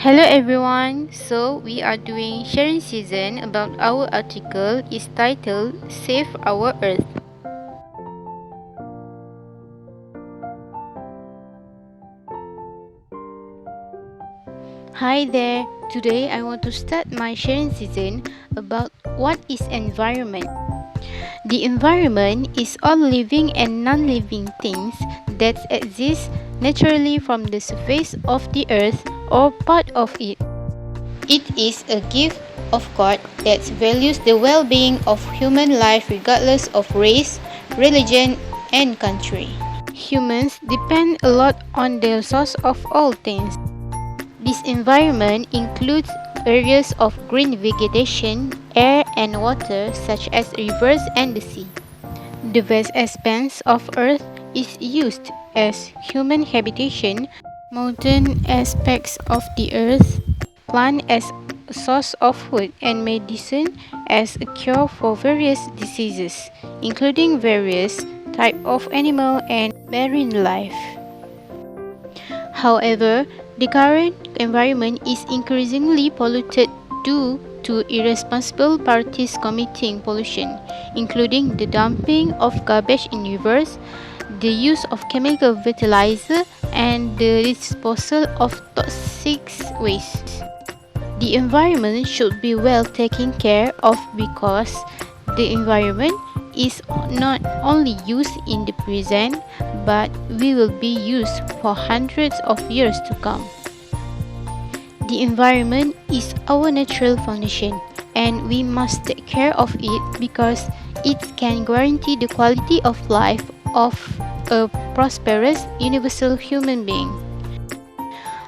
Hello everyone, so we are doing sharing season about our article is titled Save Our Earth. Hi there, today I want to start my sharing season about what is environment. The environment is all living and non-living things that exist naturally from the surface of the earth or part of it. It is a gift of God that values the well-being of human life regardless of race, religion, and country. Humans depend a lot on the source of all things. This environment includes areas of green vegetation, air and water such as rivers and the sea. The vast expanse of Earth is used as human habitation, mountain aspects of the Earth, plant as a source of food, and medicine as a cure for various diseases, including various types of animal and marine life. However, the current environment is increasingly polluted due to irresponsible parties committing pollution, including the dumping of garbage in rivers, the use of chemical fertilizer, and the disposal of toxic waste. The environment should be well taken care of because the environment is not only used in the present but will be used for hundreds of years to come. The environment is our natural foundation and we must take care of it because it can guarantee the quality of life of a prosperous universal human being.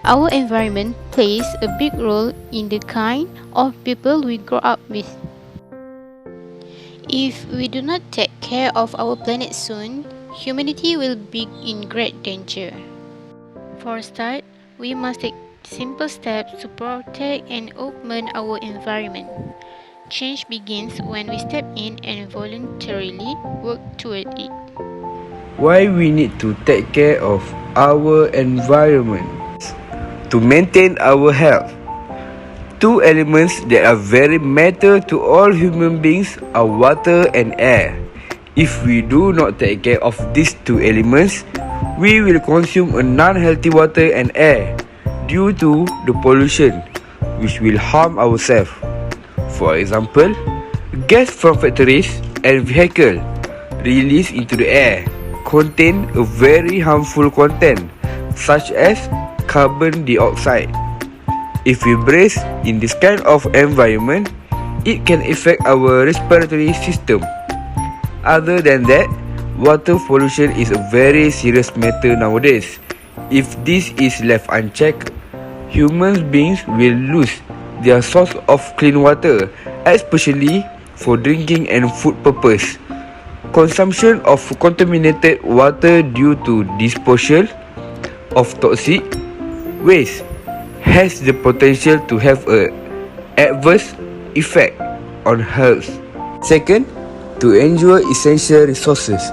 Our environment plays a big role in the kind of people we grow up with. If we do not take care of our planet soon, humanity will be in great danger. For a start, we must take simple steps to protect and augment our environment. Change begins when we step in and voluntarily work toward it. Why we need to take care of our environment? To maintain our health. Two elements that are very matter to all human beings are water and air. If we do not take care of these two elements, we will consume a non-healthy water and air due to the pollution, which will harm ourselves. For example, gas from factories and vehicles released into the air contain a very harmful content such as carbon dioxide. If we breathe in this kind of environment, it can affect our respiratory system. Other than that, water pollution is a very serious matter nowadays. If this is left unchecked, human beings will lose their source of clean water, especially for drinking and food purpose. Consumption of contaminated water due to disposal of toxic waste has the potential to have an adverse effect on health. Second, to enjoy essential resources.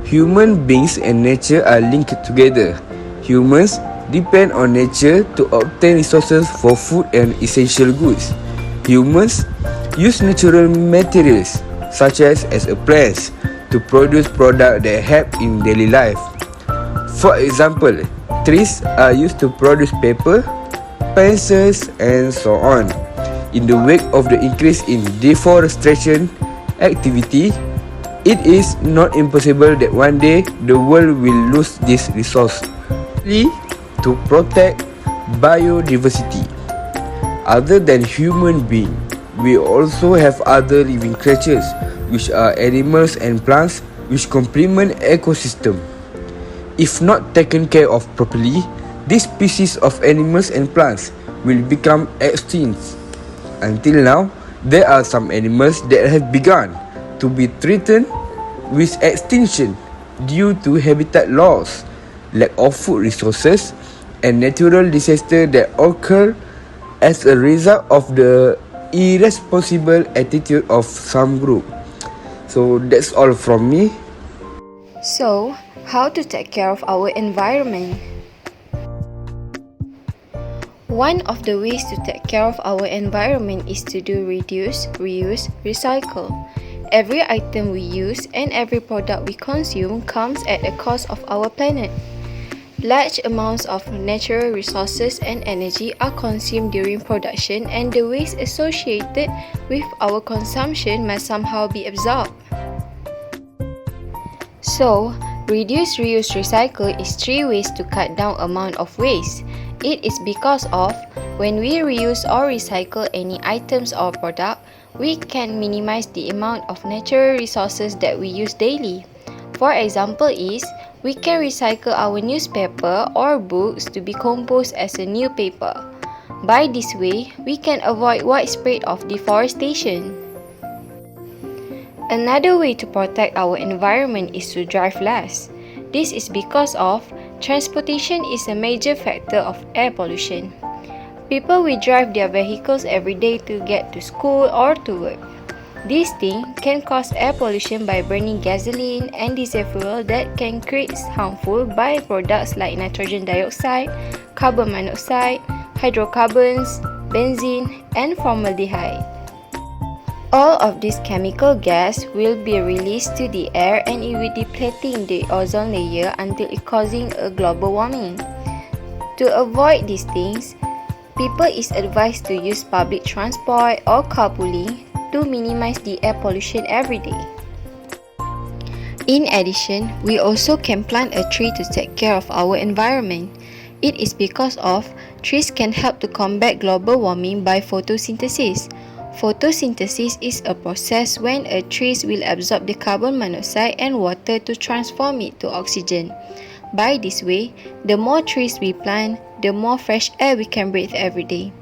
Human beings and nature are linked together. Humans depend on nature to obtain resources for food and essential goods. Humans use natural materials such as plants to produce products that help in daily life. For example, trees are used to produce paper, pencils, and so on. In the wake of the increase in deforestation activity, it is not impossible that one day the world will lose this resource. To protect biodiversity. Other than human beings, we also have other living creatures, which are animals and plants which complement ecosystem. If not taken care of properly, these species of animals and plants will become extinct. Until now, there are some animals that have begun to be threatened with extinction due to habitat loss, lack of food resources, and natural disasters that occur as a result of the irresponsible attitude of some group. So that's all from me. So, how to take care of our environment? One of the ways to take care of our environment is to do reduce, reuse, recycle. Every item we use and every product we consume comes at a cost of our planet. Large amounts of natural resources and energy are consumed during production, and the waste associated with our consumption must somehow be absorbed. So, reduce, reuse, recycle is 3 ways to cut down amount of waste. It is because of when we reuse or recycle any items or product, we can minimize the amount of natural resources that we use daily. For example is, we can recycle our newspaper or books to be composed as a new paper. By this way, we can avoid widespread of deforestation. Another way to protect our environment is to drive less. This is because of transportation is a major factor of air pollution. People will drive their vehicles every day to get to school or to work. This thing can cause air pollution by burning gasoline and diesel fuel that can create harmful byproducts like nitrogen dioxide, carbon monoxide, hydrocarbons, benzene, and formaldehyde. All of this chemical gas will be released to the air and it will depleting the ozone layer until it causing a global warming. To avoid these things, people is advised to use public transport or carpooling to minimize the air pollution every day. In addition, we also can plant a tree to take care of our environment. It is because of trees can help to combat global warming by photosynthesis. Photosynthesis is a process when a tree will absorb the carbon monoxide and water to transform it to oxygen. By this way, the more trees we plant, the more fresh air we can breathe every day.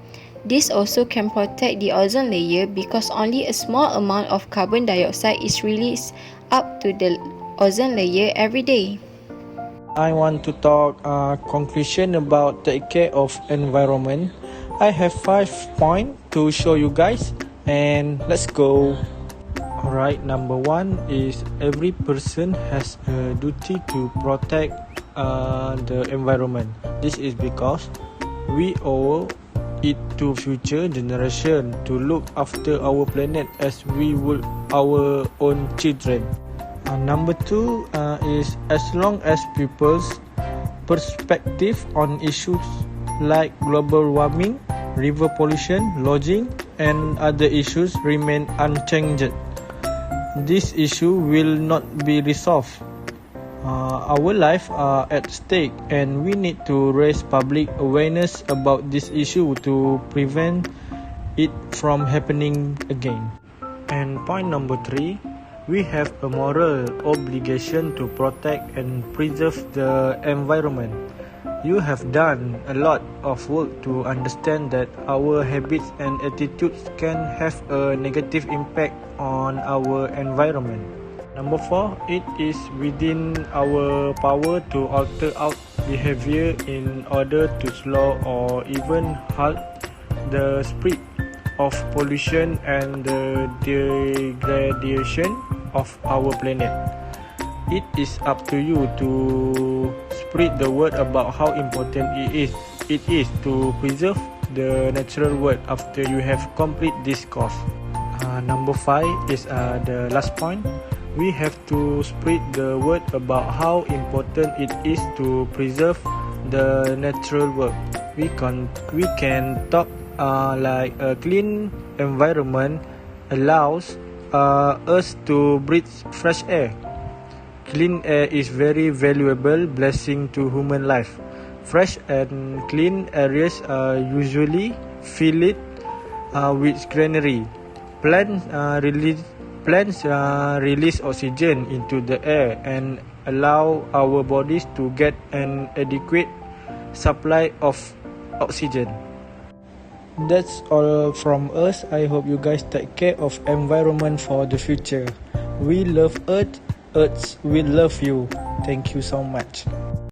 This also can protect the ozone layer because only a small amount of carbon dioxide is released up to the ozone layer every day. I want to talk conclusion about take care of environment. I have 5 points to show you guys, and let's go. Alright, number 1 is every person has a duty to protect the environment. This is because we owe it to future generation to look after our planet as we would our own children. Number 2 is as long as people's perspective on issues like global warming, river pollution, lodging, and other issues remain unchanged, this issue will not be resolved. Our lives are at stake and we need to raise public awareness about this issue to prevent it from happening again. And point number 3, we have a moral obligation to protect and preserve the environment. You have done a lot of work to understand that our habits and attitudes can have a negative impact on our environment. Number 4, it is within our power to alter our behavior in order to slow or even halt the spread of pollution and the degradation of our planet. It is up to you to spread the word about how important it is to preserve the natural world after you have complete this course. Number 5 is the last point. We have to spread the word about how important it is to preserve the natural world. We can talk like a clean environment allows us to breathe fresh air. Clean air is very valuable blessing to human life. Fresh and clean areas are usually filled with greenery. Plants release oxygen into the air and allow our bodies to get an adequate supply of oxygen. That's all from us. I hope you guys take care of environment for the future. We love Earth. Earth will love you. Thank you so much.